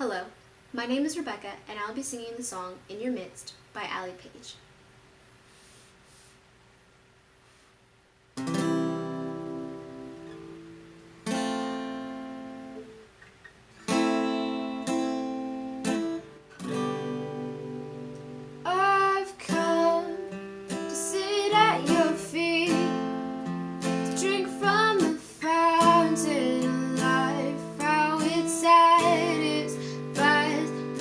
Hello, my name is Rebecca, and I'll be singing the song In Your Midst by Allie Page. I've come to sit at your feet, to drink from the fountain of life. How it satisfies.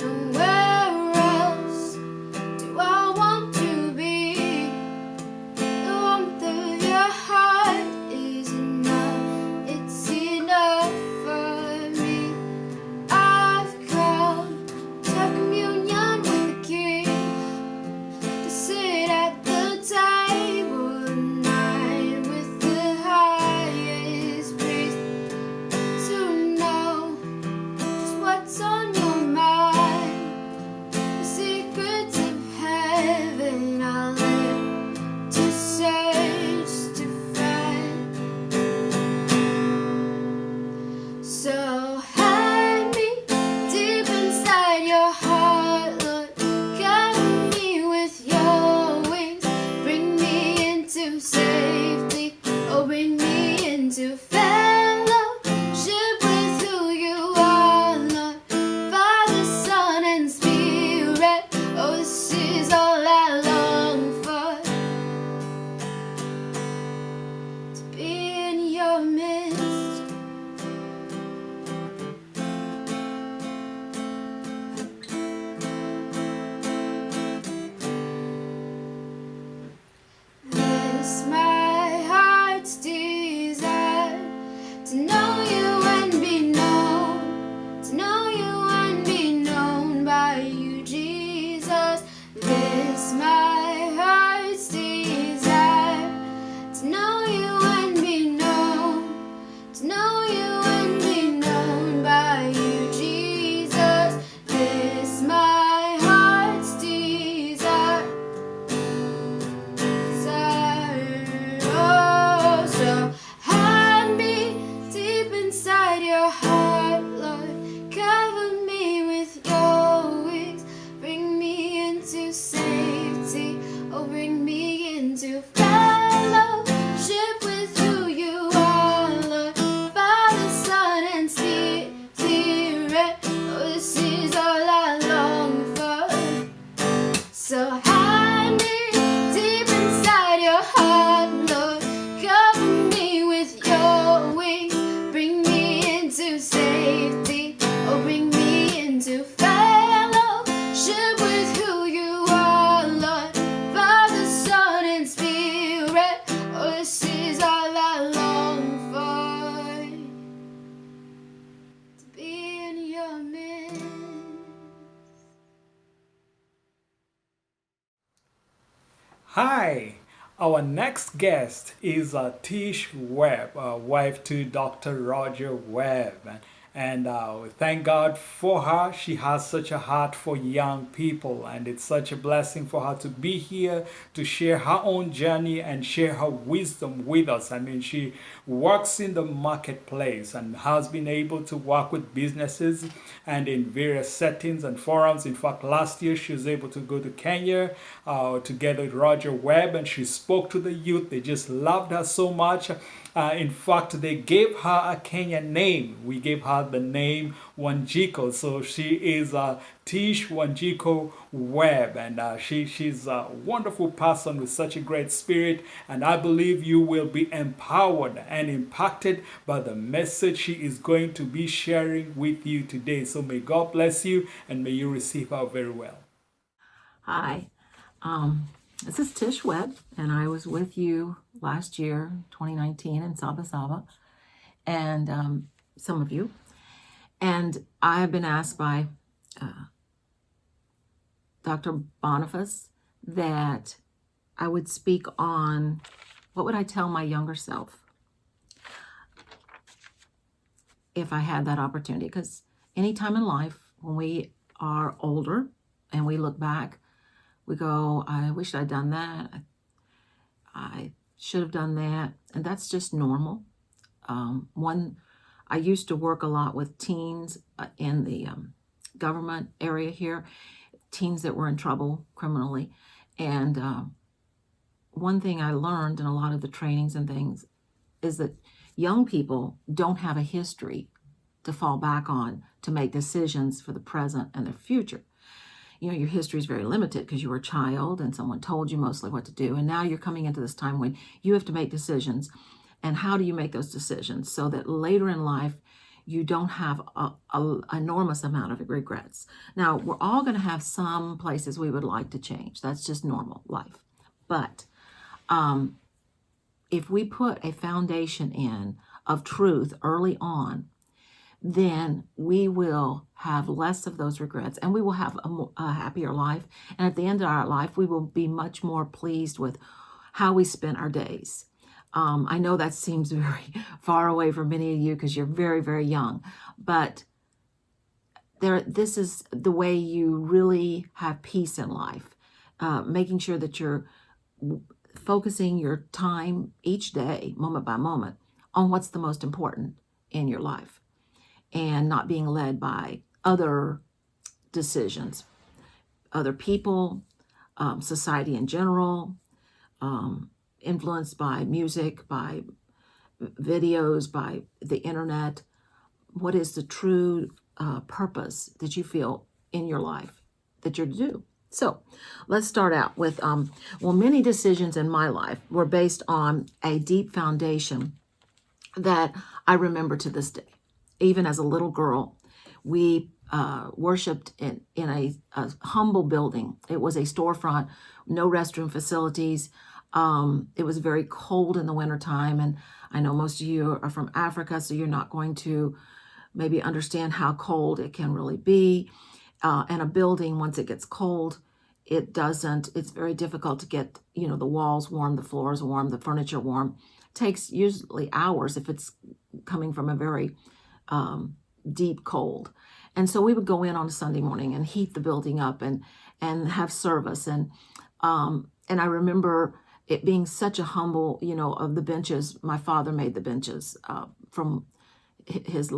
Nowhere else do I want to be. The warmth of your heart is enough. It's enough for me. I've come to have communion with the King, to sit at the table tonight with the highest priest, to know just what's on your mind, the secrets of heaven. I'll live to search to find. So hide me deep inside your heart, Lord. Cover me with your wings. Bring me into safety. Oh, bring me into fellowship with who you are, Lord. Father, Son, and Spirit. Oh, this is all I long for, to be in your midst. This my heart's desire, to know you and be known, to know you and be known by you, Jesus. This my heart's desire, to know you and be known, to know you and be known by you, Jesus. This my heart's desire. Oh, so hide me deep inside your heart, Lord. Cover me with your wings. Bring me into safety. Oh, bring me into fellowship with who you are, Lord. Father, Son, and Spirit. Oh, this is all I long for. So hide me deep inside your heart, Lord. Cover me with your wings. Bring me into safety. Oh, bring me into fellowship with who you are, Lord. Father, Son, and Spirit. Oh, this is all I long for, to be in your midst. Hi, our next guest is Tish Webb, wife to Dr. Roger Webb. And we thank God for her. She has such a heart for young people, and it's such a blessing for her to be here to share her own journey and share her wisdom with us. I mean, she works in the marketplace and has been able to work with businesses and in various settings and forums. In fact, last year she was able to go to Kenya together with Roger Webb, and she spoke to the youth. They just loved her so much. In fact, they gave her a Kenyan name. We gave her the name Wanjiko. So she is Tish Wanjiko Webb, and she's a wonderful person with such a great spirit. And I believe you will be empowered and impacted by the message she is going to be sharing with you today. So may God bless you, and may you receive her very well. Hi, this is Tish Webb, and I was with you last year, 2019, in Saba Saba, and some of you. And I have been asked by Dr. Boniface that I would speak on what would I tell my younger self if I had that opportunity. Because anytime in life when we are older and we look back, we go, I wish I'd done that. I should have done that. And that's just normal. I used to work a lot with teens in the government area here, teens that were in trouble criminally. And one thing I learned in a lot of the trainings and things is that young people don't have a history to fall back on to make decisions for the present and the future. You know, your history is very limited because you were a child and someone told you mostly what to do. And now you're coming into this time when you have to make decisions. And how do you make those decisions so that later in life you don't have an enormous amount of regrets? Now, we're all going to have some places we would like to change. That's just normal life. But if we put a foundation in of truth early on, then we will have less of those regrets and we will have a happier life. And at the end of our life, we will be much more pleased with how we spent our days. I know that seems very far away from many of you because you're very, very young, but this is the way you really have peace in life, making sure that you're focusing your time each day, moment by moment, on what's the most important in your life and not being led by other decisions, other people, society in general, influenced by music, by videos, by the internet. What is the true purpose that you feel in your life that you're to do? So let's start out with, many decisions in my life were based on a deep foundation that I remember to this day. Even as a little girl, we worshiped in a humble building. It was a storefront, no restroom facilities. It was very cold in the wintertime. And I know most of you are from Africa, so you're not going to maybe understand how cold it can really be. And a building, once it gets cold, it's very difficult to get, the walls warm, the floors warm, the furniture warm. It takes usually hours if it's coming from a very deep cold. And so we would go in on a Sunday morning and heat the building up and have service. And I remember it being such a humble, of the benches. My father made the benches from his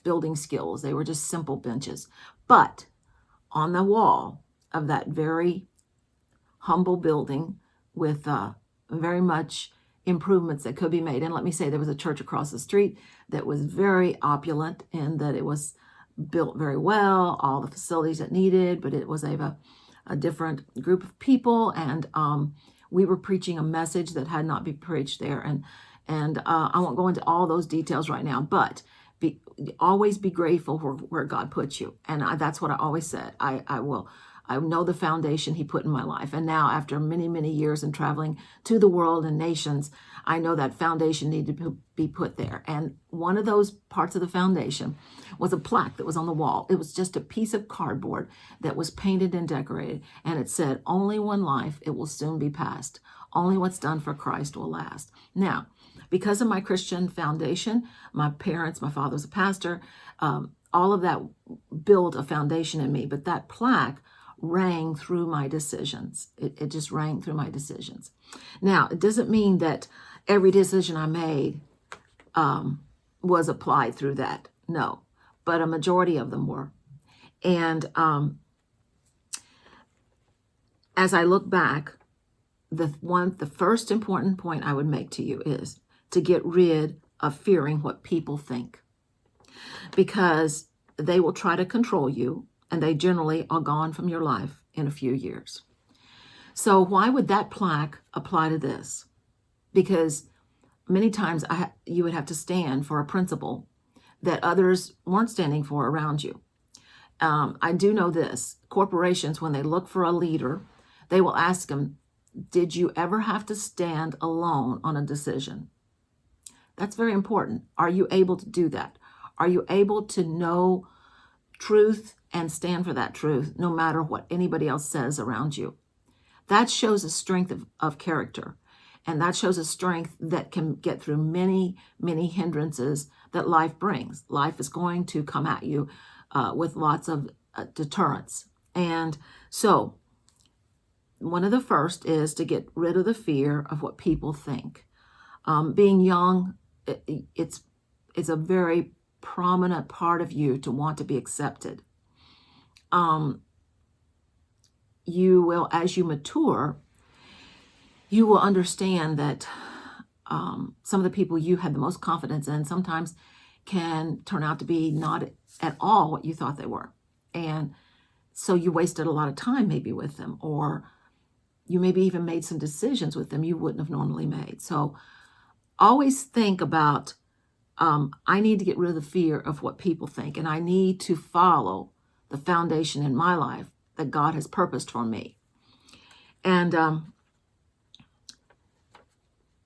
building skills. They were just simple benches. But on the wall of that very humble building with very much improvements that could be made. And let me say, there was a church across the street that was very opulent in that it was built very well, all the facilities it needed, but it was a different group of people. And we were preaching a message that had not been preached there. And I won't go into all those details right now, but always be grateful where God puts you. And that's what I always said. I know the foundation he put in my life. And now after many, many years in traveling to the world and nations, I know that foundation needed to be put there. And one of those parts of the foundation was a plaque that was on the wall. It was just a piece of cardboard that was painted and decorated. And it said, "Only one life, it will soon be past. Only what's done for Christ will last." Now, because of my Christian foundation, my father was a pastor, all of that built a foundation in me. But that plaque rang through my decisions. It just rang through my decisions. Now, it doesn't mean that every decision I made was applied through that. No, but a majority of them were. And as I look back, the first important point I would make to you is to get rid of fearing what people think, because they will try to control you. And they generally are gone from your life in a few years. So why would that plaque apply to this? Because many times you would have to stand for a principle that others weren't standing for around you. I do know this. Corporations, when they look for a leader, they will ask them, "Did you ever have to stand alone on a decision?" That's very important. Are you able to do that? Are you able to know truth and stand for that truth no matter what anybody else says around you? That shows a strength of character, and that shows a strength that can get through many, many hindrances that life brings. Life is going to come at you with lots of deterrents. And so one of the first is to get rid of the fear of what people think. Being young, it's a very prominent part of you to want to be accepted. you will, as you mature, you will understand that some of the people you had the most confidence in sometimes can turn out to be not at all what you thought they were. And so you wasted a lot of time maybe with them, or you maybe even made some decisions with them you wouldn't have normally made. So always think about, I need to get rid of the fear of what people think, and I need to follow the foundation in my life that God has purposed for me. And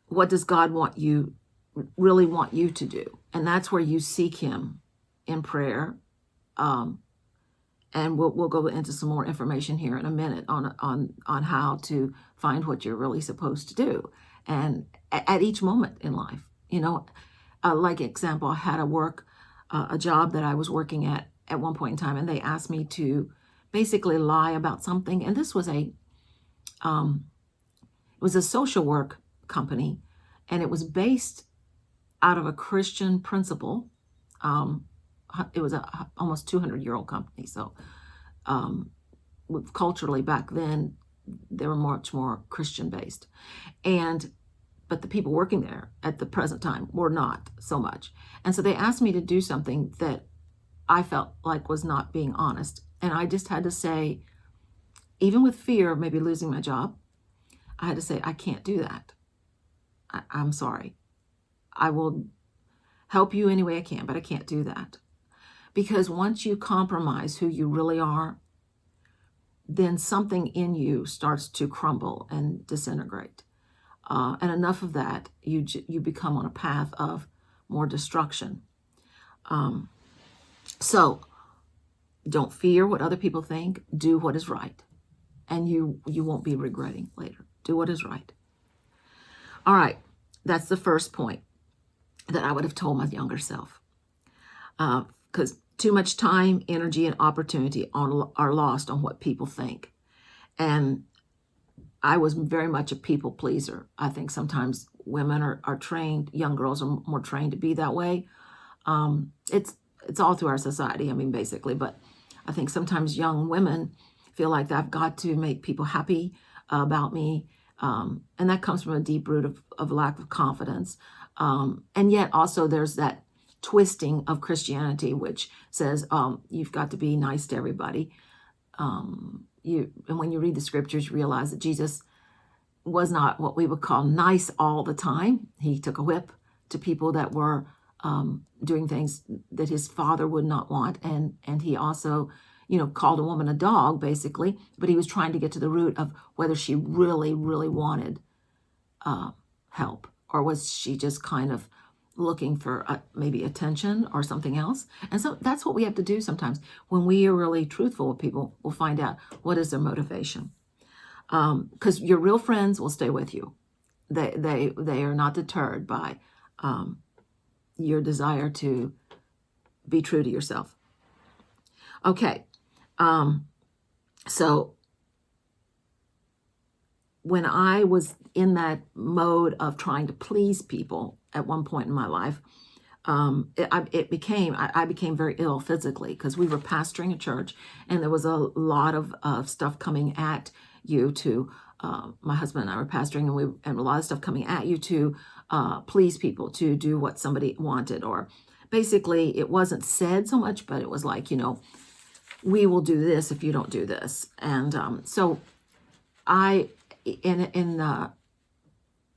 what does God really want you to do? And that's where you seek him in prayer. And we'll go into some more information here in a minute on how to find what you're really supposed to do, and at each moment in life. Like example, I had a job that I was working at one point in time, and they asked me to basically lie about something. And this was it was a social work company, and it was based out of a Christian principle. It was a almost 200-year-old company. So culturally back then, they were much more Christian based. But the people working there at the present time were not so much. And so they asked me to do something that I felt like was not being honest. And I just had to say, even with fear of maybe losing my job, I had to say, I can't do that. I'm sorry. I will help you any way I can, but I can't do that. Because once you compromise who you really are, then something in you starts to crumble and disintegrate. And enough of that, you become on a path of more destruction. So don't fear what other people think. Do what is right. And you won't be regretting later. Do what is right. All right. That's the first point that I would have told my younger self. Because too much time, energy, and opportunity are lost on what people think. And I was very much a people pleaser. I think sometimes women are trained, young girls are more trained to be that way. It's all through our society, basically. But I think sometimes young women feel like I've got to make people happy about me. And that comes from a deep root of lack of confidence. And yet also there's that twisting of Christianity, which says you've got to be nice to everybody. And when you read the scriptures, you realize that Jesus was not what we would call nice all the time. He took a whip to people that were doing things that his father would not want. And he also, called a woman a dog, basically. But he was trying to get to the root of whether she really, really wanted help, or was she just kind of looking for maybe attention or something else. And so that's what we have to do sometimes. When we are really truthful with people, we'll find out what is their motivation. Because your real friends will stay with you. They are not deterred by your desire to be true to yourself. Okay. So when I was in that mode of trying to please people at one point in my life, I became very ill physically, because we were pastoring a church, and there was a lot of stuff coming at you to, my husband and I were pastoring, and a lot of stuff coming at you to please people, to do what somebody wanted, or basically it wasn't said so much, but it was like, we will do this if you don't do this. And so I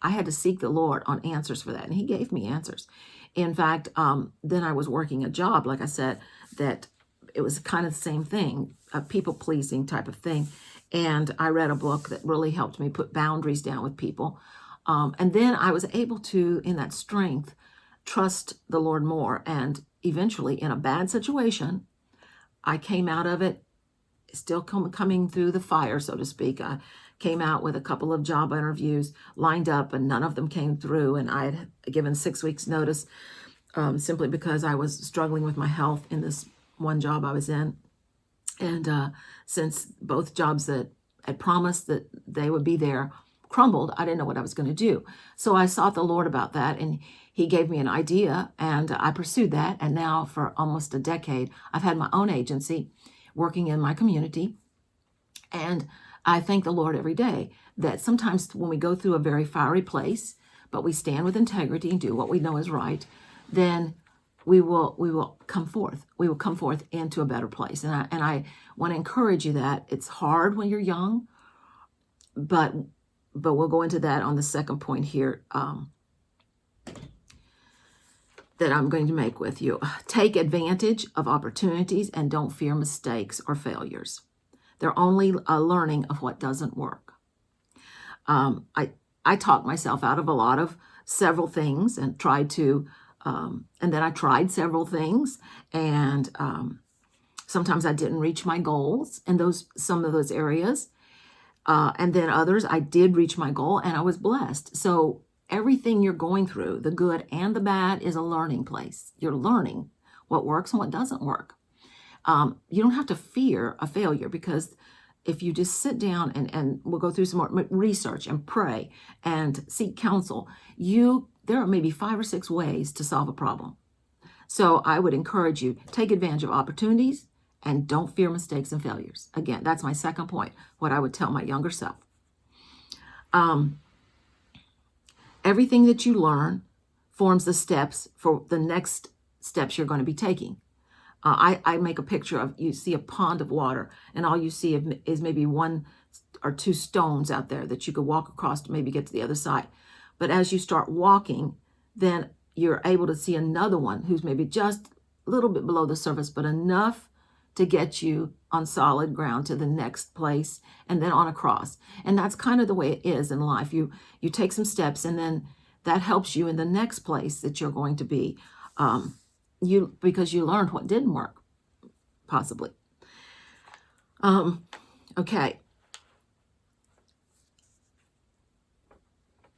had to seek the Lord on answers for that, and he gave me answers. In fact, then I was working a job, like I said, that it was kind of the same thing, a people-pleasing type of thing. And I read a book that really helped me put boundaries down with people. And then I was able to, in that strength, trust the Lord more. And eventually, in a bad situation, I came out of it, still coming through the fire, so to speak. I came out with a couple of job interviews lined up, and none of them came through. And I had given 6 weeks notice simply because I was struggling with my health in this one job I was in. And since both jobs that had promised that they would be there crumbled, I didn't know what I was going to do. So I sought the Lord about that, and he gave me an idea, and I pursued that. And now for almost a decade, I've had my own agency working in my community. And I thank the Lord every day that sometimes when we go through a very fiery place, but we stand with integrity and do what we know is right, then we will come forth. We will come forth into a better place. And I want to encourage you that it's hard when you're young, but we'll go into that on the second point here that I'm going to make with you. Take advantage of opportunities and don't fear mistakes or failures. They're only a learning of what doesn't work. I talked myself out of several things and tried to, and then I tried several things, and sometimes I didn't reach my goals in some of those areas, and then others I did reach my goal and I was blessed. So everything you're going through, the good and the bad, is a learning place. You're learning what works and what doesn't work. You don't have to fear a failure, because if you just sit down and we'll go through some more research and pray and seek counsel, there are maybe 5 or 6 ways to solve a problem. So I would encourage you, take advantage of opportunities and don't fear mistakes and failures. Again, that's my second point, what I would tell my younger self. Everything that you learn forms the steps for the next steps you're going to be taking. I make a picture of, you see a pond of water, and all you see is maybe 1 or 2 stones out there that you could walk across to maybe get to the other side. But as you start walking, then you're able to see another one who's maybe just a little bit below the surface, but enough to get you on solid ground to the next place and then on across. And that's kind of the way it is in life. You take some steps, and then that helps you in the next place that you're going to be. Because you learned what didn't work, possibly. Okay.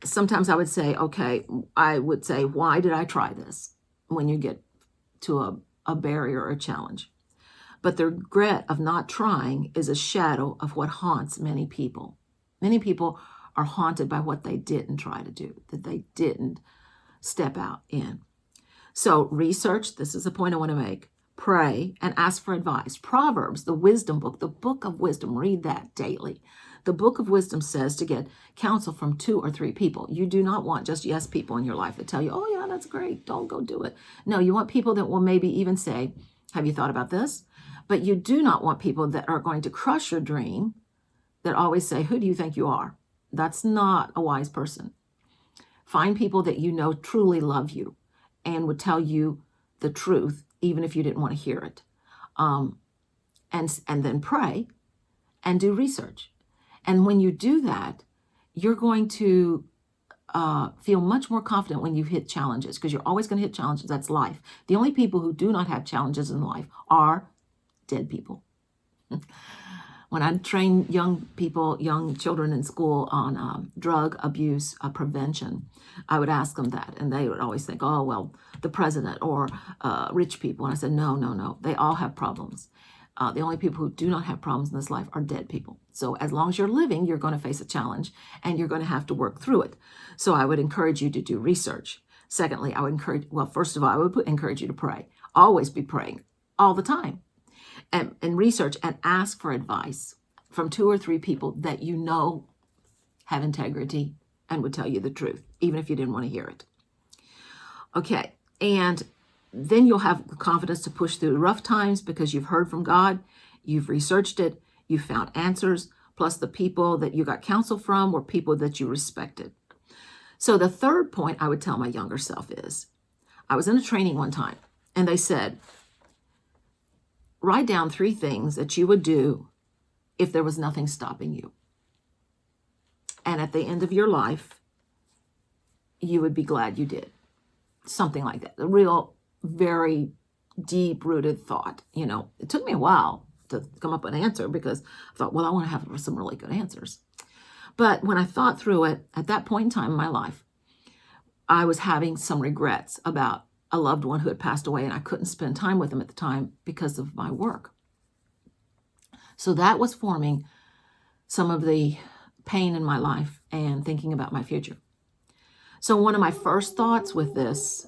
Sometimes I would say, why did I try this? When you get to a barrier or a challenge. But the regret of not trying is a shadow of what haunts many people. Many people are haunted by what they didn't try to do, that they didn't step out in. So research, this is a point I want to make, pray, and ask for advice. Proverbs, the wisdom book, the book of wisdom, read that daily. The book of wisdom says to get counsel from 2 or 3 people. You do not want just yes people in your life that tell you, oh yeah, that's great, don't go do it. No, you want people that will maybe even say, have you thought about this? But you do not want people that are going to crush your dream, that always say, who do you think you are? That's not a wise person. Find people that you know truly love you and would tell you the truth, even if you didn't want to hear it. And then pray and do research. And when you do that, you're going to feel much more confident when you hit challenges, because you're always going to hit challenges. That's life. The only people who do not have challenges in life are dead people. When I train young children in school on drug abuse prevention, I would ask them that, and they would always think, oh, well, the president or rich people. And I said, no, they all have problems. The only people who do not have problems in this life are dead people. So as long as you're living, you're going to face a challenge, and you're going to have to work through it. So I would encourage you to do research. Secondly, first of all, I would encourage you to pray. Always be praying all the time. And research and ask for advice from 2 or 3 people that you know have integrity and would tell you the truth, even if you didn't want to hear it. Okay, and then you'll have the confidence to push through rough times because you've heard from God, you've researched it, you've found answers, plus the people that you got counsel from were people that you respected. So the third point I would tell my younger self is, I was in a training one time, and they said, write down 3 things that you would do if there was nothing stopping you. And at the end of your life, you would be glad you did. Something like that. A real, very deep-rooted thought. It took me a while to come up with an answer, because I thought, well, I want to have some really good answers. But when I thought through it, at that point in time in my life, I was having some regrets about a loved one who had passed away, and I couldn't spend time with them at the time because of my work. So that was forming some of the pain in my life and thinking about my future. So one of my first thoughts with this,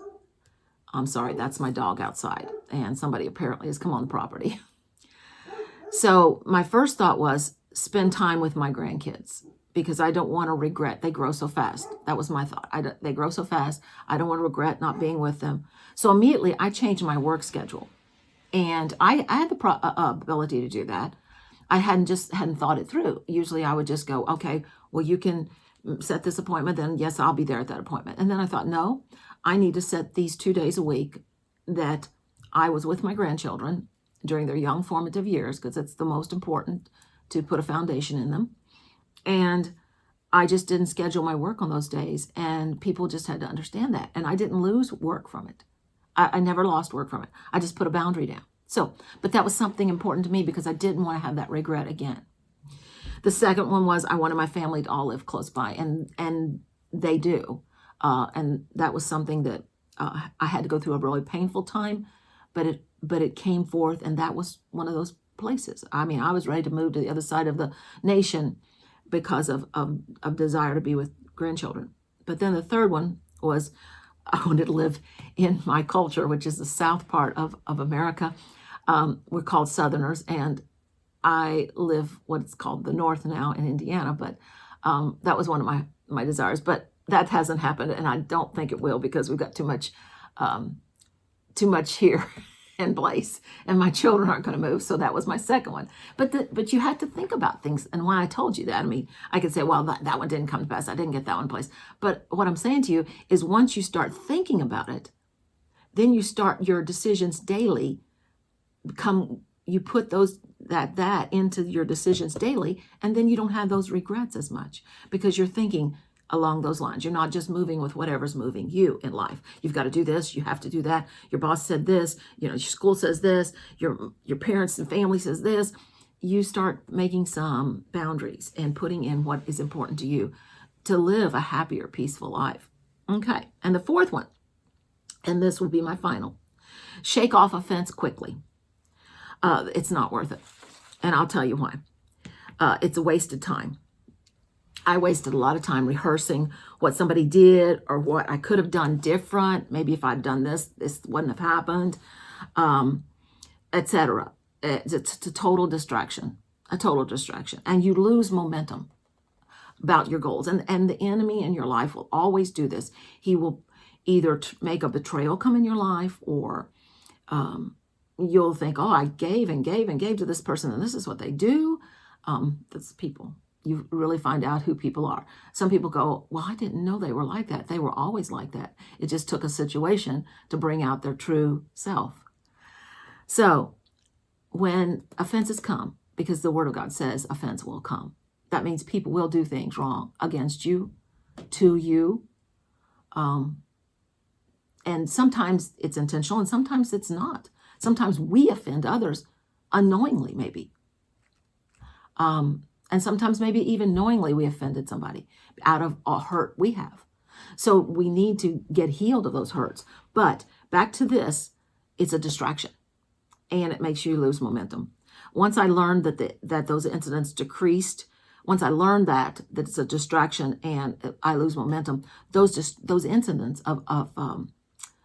I'm sorry, that's my dog outside, and somebody apparently has come on the property. So my first thought was spend time with my grandkids because I don't want to regret. They grow so fast. That was my thought. They grow so fast. I don't want to regret not being with them. So immediately I changed my work schedule. And I had the ability to do that. I hadn't thought it through. Usually I would just go, okay, well, you can set this appointment, then yes, I'll be there at that appointment. And then I thought, no, I need to set these 2 days a week that I was with my grandchildren during their young formative years, because it's the most important to put a foundation in them. And I just didn't schedule my work on those days, and people just had to understand that. And I didn't lose work from it. I never lost work from it. I just put a boundary down. So, but that was something important to me because I didn't want to have that regret again. The second one was I wanted my family to all live close by, and they do. And that was something that I had to go through a really painful time, but it came forth, and that was one of those places. I mean, I was ready to move to the other side of the nation because of desire to be with grandchildren. But then the third one was I wanted to live in my culture, which is the south part of America. We're called Southerners, and I live what's called the North now in Indiana, but that was one of my desires. But that hasn't happened, and I don't think it will because we've got too much here in place, and my children aren't going to move. So that was my second one. But you had to think about things, and why I told you that, I mean, I could say, well, that one didn't come to pass. I didn't get that one in place. But what I'm saying to you is once you start thinking about it, then you start your decisions daily you put that into your decisions daily, and then you don't have those regrets as much because you're thinking along those lines. You're not just moving with whatever's moving you in life. You've got to do this, you have to do that. Your boss said this, your school says this, your parents and family says this. You start making some boundaries and putting in what is important to you to live a happier, peaceful life. Okay, and the fourth one, and this will be my final, shake off offense quickly. It's not worth it. And I'll tell you why. It's a wasted time. I wasted a lot of time rehearsing what somebody did or what I could have done different. Maybe if I'd done this wouldn't have happened, etc. It's a total distraction, and you lose momentum about your goals. And the enemy in your life will always do this. He will either make a betrayal come in your life, or you'll think, oh, I gave and gave and gave to this person, and this is what they do. That's people. You really find out who people are. Some people go, well, I didn't know they were like that. They were always like that. It just took a situation to bring out their true self. So when offenses come, because the Word of God says offense will come, that means people will do things wrong against you, to you. And sometimes it's intentional and sometimes it's not. Sometimes we offend others unknowingly, maybe. And sometimes maybe even knowingly we offended somebody out of a hurt we have. So we need to get healed of those hurts. But back to this, it's a distraction and it makes you lose momentum. Once I learned that those incidents decreased, once I learned that it's a distraction and I lose momentum, those incidents of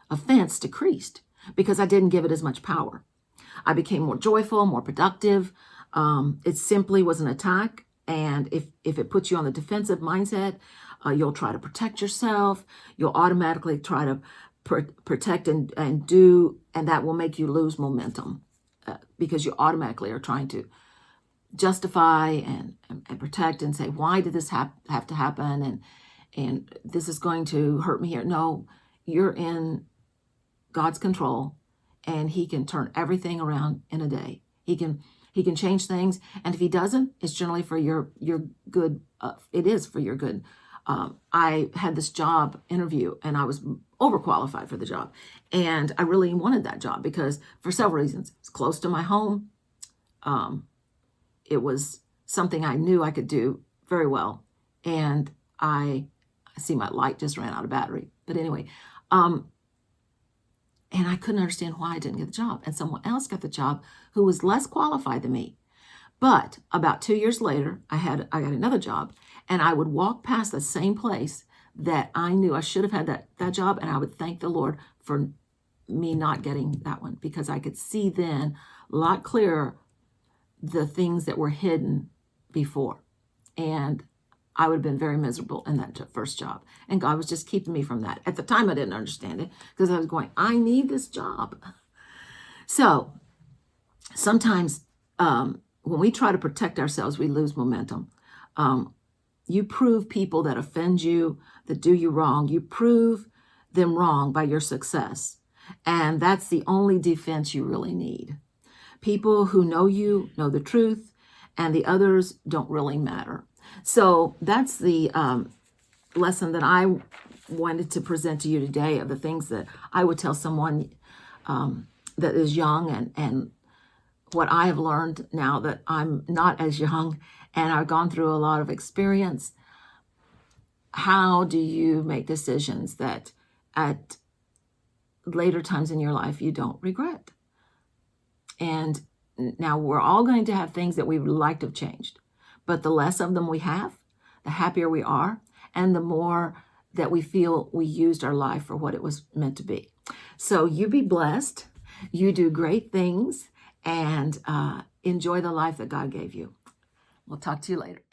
offense decreased because I didn't give it as much power. I became more joyful, more productive. It simply was an attack. And if it puts you on the defensive mindset, you'll try to protect yourself. You'll automatically try to protect and do, and that will make you lose momentum because you automatically are trying to justify and protect and say, why did this have to happen? And this is going to hurt me here. No, you're in God's control, and He can turn everything around in a day. He can change things, and if He doesn't, it's generally for your good. It is for your good. I had this job interview, and I was overqualified for the job, and I really wanted that job because for several reasons. It's close to my home. It was something I knew I could do very well, and I see my light just ran out of battery. But anyway, and I couldn't understand why I didn't get the job. And someone else got the job who was less qualified than me. But about 2 years later, I got another job, and I would walk past the same place that I knew I should have had that job, and I would thank the Lord for me not getting that one because I could see then a lot clearer the things that were hidden before. And I would have been very miserable in that first job. And God was just keeping me from that. At the time, I didn't understand it because I was going, I need this job. So sometimes when we try to protect ourselves, we lose momentum. You prove people that offend you, that do you wrong, you prove them wrong by your success. And that's the only defense you really need. People who know you know the truth, and the others don't really matter. So that's the lesson that I wanted to present to you today, of the things that I would tell someone that is young, and what I have learned now that I'm not as young and I've gone through a lot of experience. How do you make decisions that at later times in your life you don't regret? And now we're all going to have things that we would like to have changed, but the less of them we have, the happier we are, and the more that we feel we used our life for what it was meant to be. So you be blessed, you do great things, and enjoy the life that God gave you. We'll talk to you later.